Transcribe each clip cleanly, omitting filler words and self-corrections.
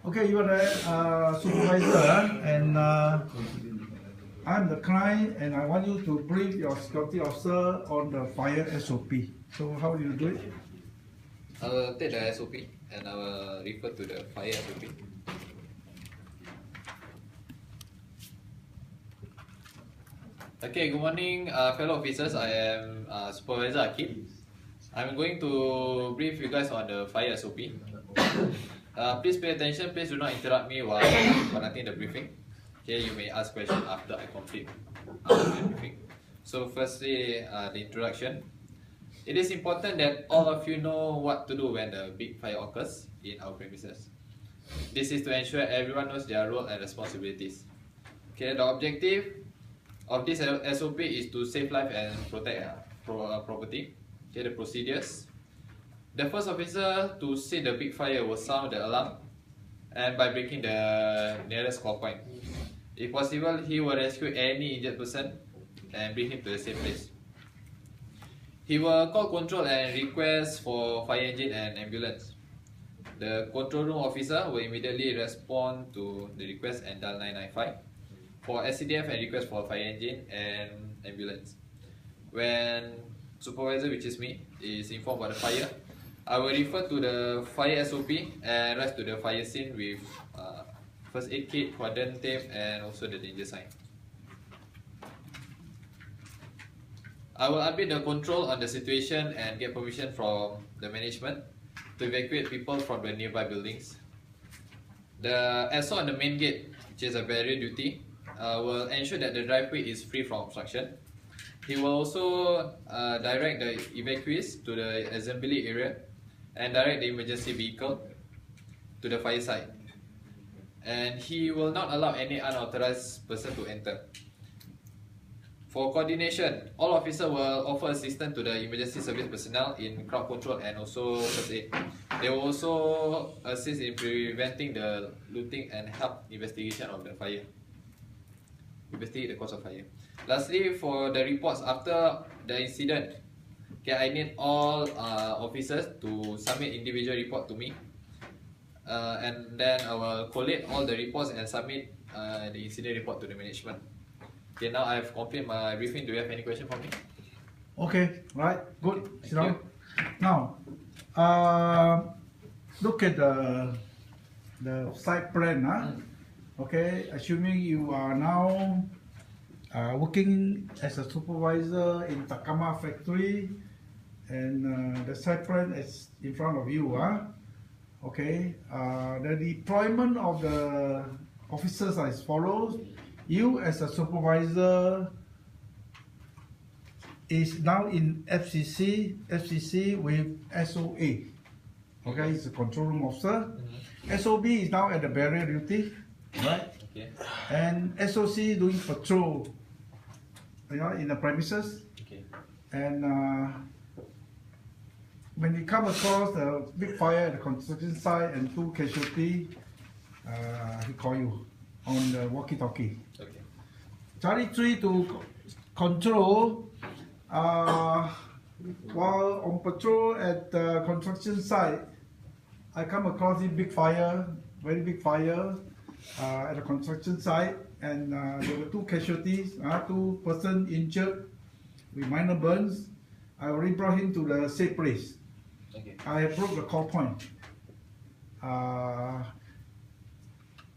Okay, you are the supervisor, and I'm the client, and I want you to brief your security officer on the fire SOP. So how do you do it? I will take the SOP and I will refer to the fire SOP. Okay, good morning, fellow officers. I am Supervisor Akib. I'm going to brief you guys on the fire SOP. Please pay attention. Please do not interrupt me while conducting the briefing. Okay, you may ask questions after I complete the briefing. So, firstly, the introduction. It is important that all of you know what to do when the big fire occurs in our premises. This is to ensure everyone knows their role and responsibilities. Okay, the objective of this SOP is to save life and protect property. Okay, the procedures. The first officer to see the big fire will sound the alarm, and by breaking the nearest call point. If possible, he will rescue any injured person and bring him to a safe place. He will call control and request for fire engine and ambulance. The control room officer will immediately respond to the request and dial 995 for SCDF and request for fire engine and ambulance. When supervisor, which is me, is informed about the fire, I will refer to the fire SOP and rush to the fire scene with first aid kit, quadrant tape, and also the danger sign. I will update the control on the situation and get permission from the management to evacuate people from the nearby buildings. The SO on the main gate, which is a barrier duty, will ensure that the driveway is free from obstruction. He will also direct the evacuees to the assembly area and direct the emergency vehicle to the fire site. And he will not allow any unauthorized person to enter. For coordination, all officers will offer assistance to the emergency service personnel in crowd control and also first aid. They will also assist in preventing the looting and help investigation of the fire. Investigate the cause of fire. Lastly, for the reports after the incident, okay, I need all officers to submit individual report to me, and then I will collate all the reports and submit the incident report to the management. Okay, now I have completed my briefing. Do you have any question for me? Okay, right, good. Sit down. Now, look at the site plan. Okay, assuming you are now working as a supervisor in Takama factory, and the site plan is in front of you. Okay, the deployment of the officers are as follows. You as a supervisor is now in FCC with SOA. Okay, it's a control room officer. SOB is now at the barrier duty, right? Okay. And SOC doing patrol, in the premises. Okay. And when you come across the big fire at the construction site and 2 casualties, he call you on the walkie-talkie. Okay. Charlie 3 to control. While on patrol at the construction site, I come across this big fire, very big fire at the construction site, and there were 2 casualties, 2 persons injured with minor burns. I already brought him to the safe place. Okay. I broke the call point.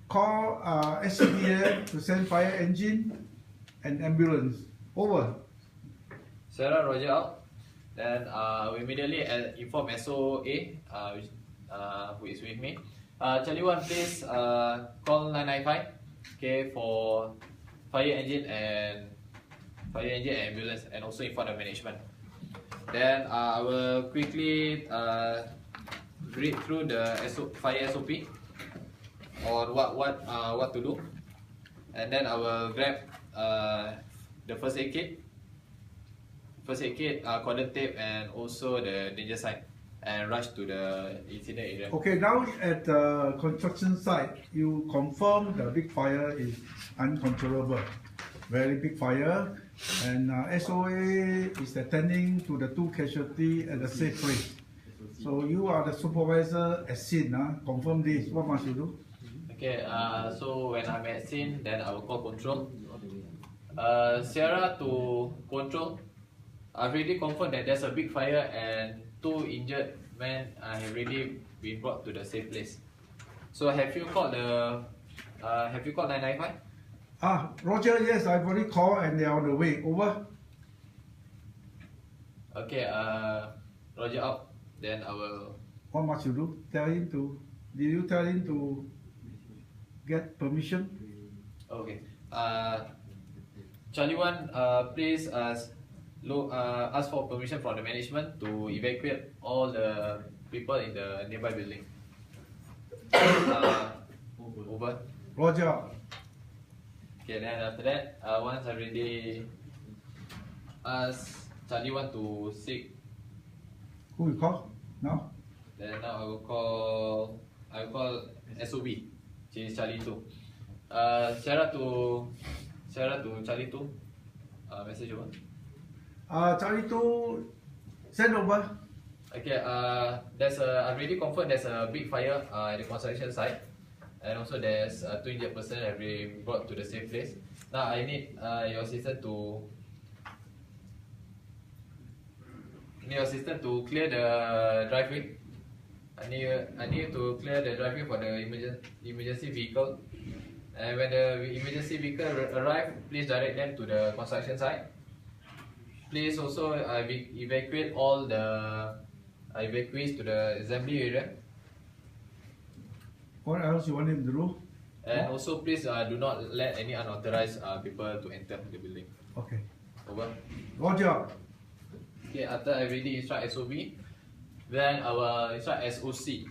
Call SCDF to send fire engine and ambulance. Over. Sarah, Roger out. Then we immediately inform SOA, who is with me. Charlie 1, please call 995, okay, for fire engine and ambulance, and also inform the management. Then I will quickly read through the fire SOP on what to do, and then I will grab the first aid kit, quadrant tape, and also the danger sign, and rush to the incident area. Okay, now at the construction site, you confirm the big fire is uncontrollable. Very big fire, and SOA is attending to the 2 casualties at the safe place. So you are the supervisor at scene. Confirm this. What must you do? Okay, so when I'm at scene, then I will call control. Sierra to control. I've already confirmed that there's a big fire and 2 injured men have already been brought to the safe place. So have you called 995? Roger, yes, I've already called and they're on the way. Over. Okay, Roger out. Then I will. What must you do? Did you tell him to get permission? Okay. Charlie 1, please ask for permission from the management to evacuate all the people in the nearby building. Over. Roger. Okay, then after that, once I already ask Charlie 1 to seek, Who you call now? then now I will call SOB, which is Charlie 2. Sarah to Charlie 2. Message over. Charlie 2, send over. Okay, I've already confirmed there's a big fire at the construction site, and also there's 2 injured person have been brought to the safe place. Now I need your assistant to clear the driveway. I need you to clear the driveway for the emergency vehicle. And when the emergency vehicle arrive, please direct them to the construction site. Please also evacuate all the evacuees to the assembly area. What else you want him to do? And also please do not let any unauthorized people to enter the building. Okay. Over. Roger. Okay, after I already instruct SOB, then I will instruct SOC.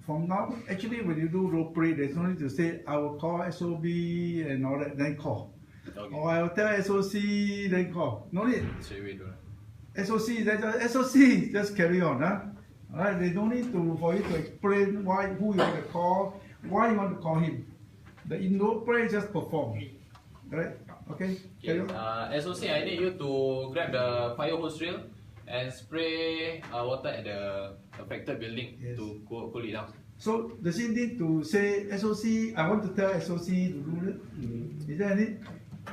From now, actually when you do role play, there's no need to say, I will call SOB and all that, then call. Okay. Or I will tell SOC, then call. No need. Straight away do. SOC, SOC, just carry on. Alright, they don't need for you to explain who you want to call, why you want to call him. The role play just perform. Right? Okay? Carry on. SOC, I need you to grab the fire hose drill and spray water at the affected building. Yes. To cool it down. So does he need to say SOC? I want to tell SOC to do it. Is there any?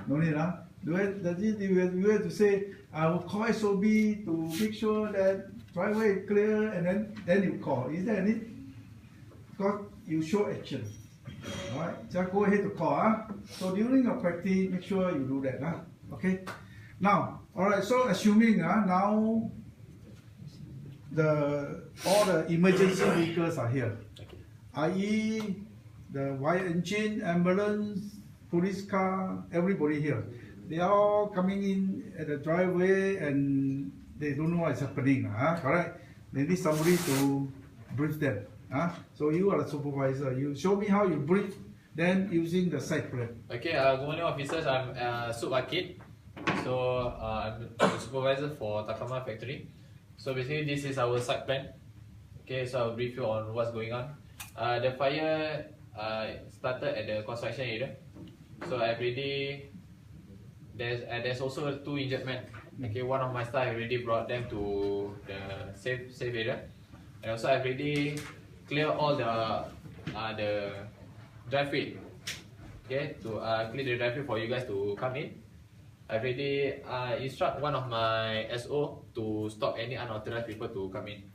No need, huh? Does you have to say I will call SOB to make sure that driveway is clear, and then you call. Is there any? Because you show action. Alright, just go ahead to call. So during your practice, make sure you do that. Okay. Now, alright. So assuming now all the emergency vehicles are here, i.e. the wire engine, ambulance, police car, everybody here. They are all coming in at the driveway and they don't know what's happening. Correct? They need somebody to brief them. So you are the supervisor. You show me how you brief, then using the site plan. Okay, good morning officers. I'm Sub Akid. So I'm the supervisor for Takama factory. So basically this is our site plan. Okay, so I'll brief you on what's going on. The fire started at the construction area. So there's also 2 injured men. Okay, one of my staff already brought them to the safe area, and also I've already cleared all the driveway. Okay, to clear the driveway for you guys to come in. I've already instruct one of my SO to stop any unauthorized people to come in.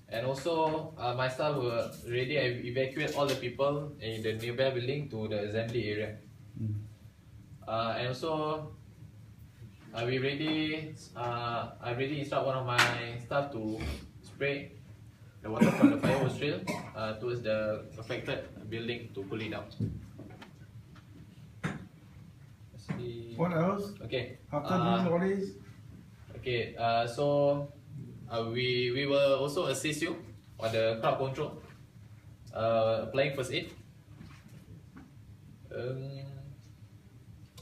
And also my staff will already evacuate all the people in the nearby building to the assembly area. And also I already instruct one of my staff to spray the water from the fire hose drill towards the affected building to cool it down. What else? Okay. After doing all this? Okay. So we will also assist you on the crowd control, applying first aid.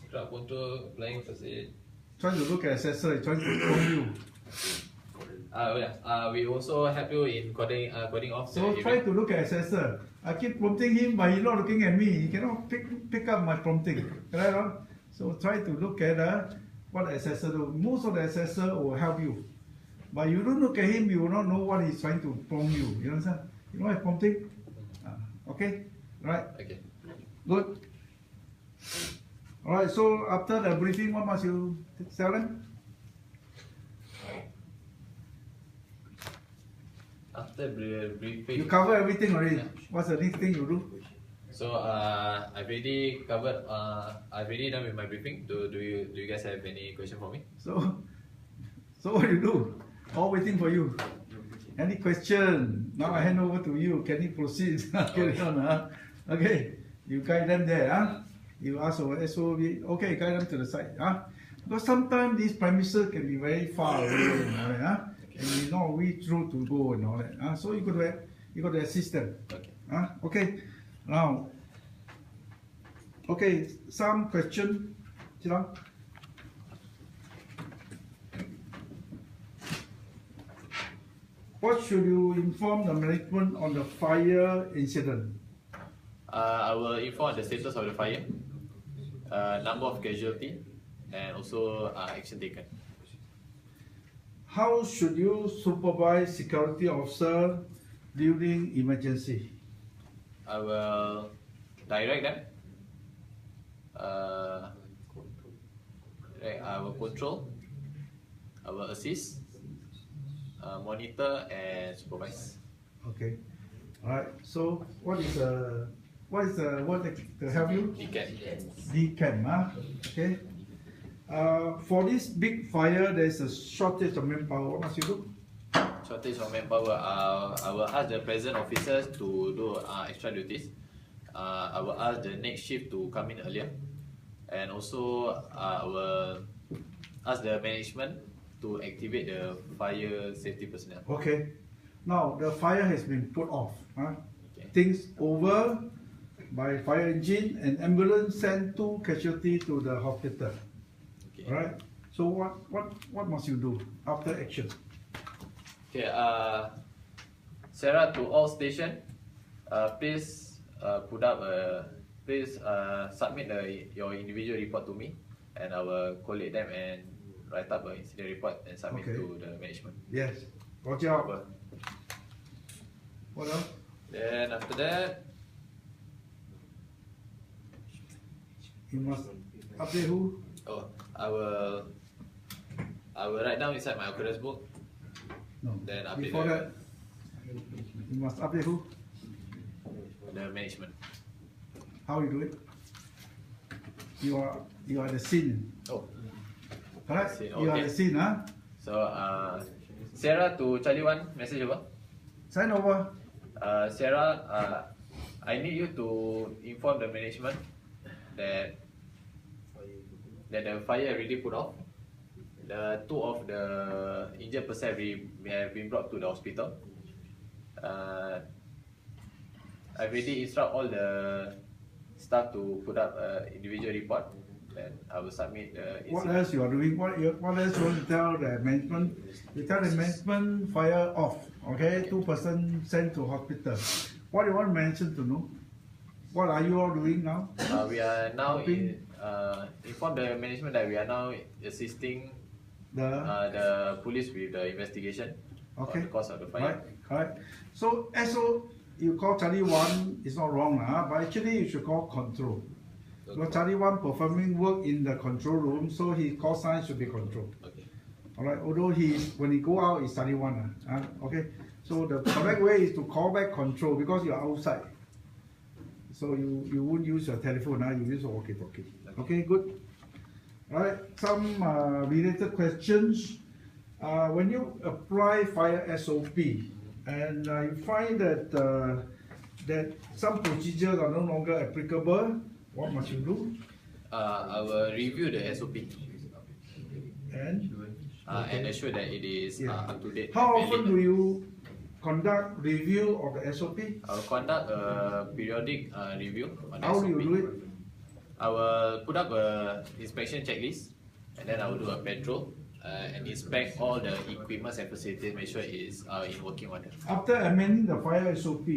Crowd control, applying first aid. Trying to look at assessor, trying to inform you. We also help you in coding off. So try to look at assessor. I keep prompting him, but he's not looking at me. He cannot pick up my prompting. Right? So try to look at what the assessor do. Most of the assessor will help you. But you don't look at him, you will not know what he's trying to prompt you. You understand? You know what prompting? Okay, right, Okay. good. All right. So after the briefing, what must you tell them? After briefing. You cover everything already. Yeah. What's the next thing you do? So I've already covered. I've already done with my briefing. Do you guys have any question for me? So what you do? All waiting for you. Any question? Now I hand over to you. Can you proceed? Carry on, huh? Okay. You guide them there, huh? You ask for SOV. Okay, guide them to the side, huh? Because sometimes these premises can be very far away and all that, huh? And you know which route to go and all that, huh? So you got to assist them. Okay. Huh? Okay. Now, okay, some question. Chilang? What should you inform the management on the fire incident? I will inform the status of the fire, number of casualty, and also action taken. How should you supervise security officer during emergency? I will direct them. I will control. I will assist, monitor, and supervise. Okay. All right. So what is the word to help you? Decam, huh? Okay. For this big fire, there's a shortage of manpower. What must you do? Shortage of manpower. I will ask the present officers to do extra duties. I will ask the next shift to come in earlier, and also I will ask the management to activate the fire safety personnel. Okay. Now the fire has been put off. Huh? Okay. Things over by fire engine and ambulance sent 2 casualty to the hospital. Okay. All right. So what must you do after action? Okay. Sarah, to all station, please submit your individual report to me, and I will collate them and write up an incident report and submit to the management. Yes. Watch out. What else? Then after that, You must update who? I will write down inside my occurrence book. No. Then update Before that, you must update who? the management. How you do it? You are the scene. Oh, Correct? Scene, You are okay. the scene, huh? so Sarah to Charlie 1, message over. Sign over. Sarah, I need you to inform the management that the fire already put off. The 2 of the injured person have been brought to the hospital. I've already instruct all the staff to put up individual report. Then I will submit the What incident. else you are doing? What else you want to tell the management? You tell the management fire off. Okay, 2 persons sent to hospital. What do you want management to know? What are you all doing now? We are now inform the management that we are now assisting the police with the investigation on the cause of the fire. Right. So SO, you call Charlie 1 is not wrong, but actually you should call control. Because Charlie 1 performing work in the control room, so his call sign should be control. Okay. Alright, although when he go out, it's Charlie 1. Okay, so the correct way is to call back control because you're outside. So you won't use your telephone, you use a walkie-talkie. Okay, good. Alright, some related questions. When you apply fire SOP and you find that some procedures are no longer applicable, what must you do? I will review the SOP And ensure that it is up to date. how and often valid. do you conduct review of the SOP? I will conduct a periodic review on the How SOP. do you do it? I will put up a inspection checklist, and then I will do a patrol and inspect all the equipment and facilities, make sure it is in working order. After amending the fire SOP,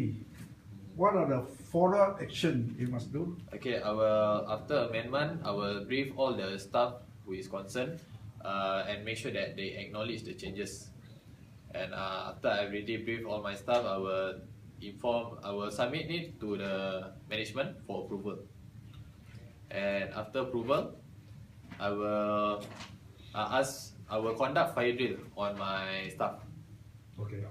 what are the follow-up action you must do? Okay, after amendment, I will brief all the staff who is concerned and make sure that they acknowledge the changes. And after I already brief all my staff, I will I will submit it to the management for approval. And after approval, I will conduct fire drill on my staff. Okay.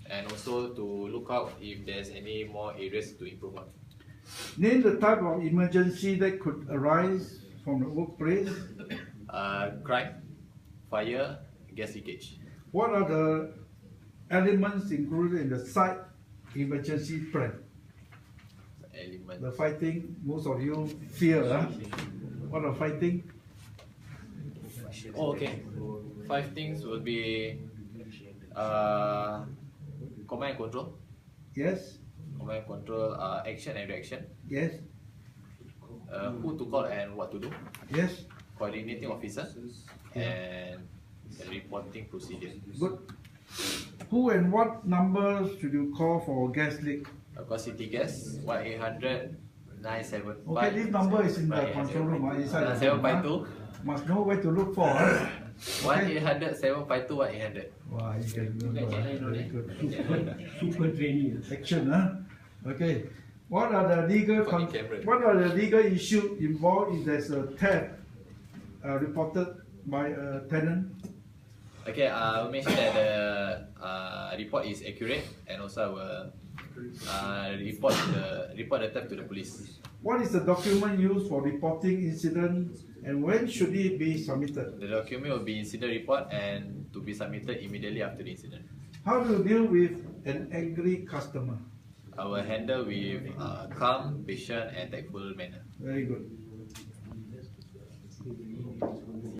And also to look out if there's any more areas to improve on. Name the type of emergency that could arise from the workplace. Crime, fire, gas leakage. What are the elements included in the site emergency plan? Element. The fighting, most of you fear, huh? What are fighting? Oh, okay. 5 things will be command and control. Yes, Command and control, action and reaction. yes, Who to call and what to do. yes. Coordinating officer and the reporting procedure. Good. Who and what numbers should you call for gas leak? City gas 1-800 975. Okay, this number is in the control room, inside the 752. Must know where to look for. Huh? 1-800 752 1-800. Wow, you can remember. Very good. Super training. Action, huh? Okay. What are the legal issues involved if there's a theft reported by a tenant? Okay, I'll make sure that the report is accurate, and also I will report the theft to the police. What is the document used for reporting incident, and when should it be submitted? The document will be incident report and to be submitted immediately after the incident. How do you deal with an angry customer? I will handle with calm, patient, and tactful manner. Very good.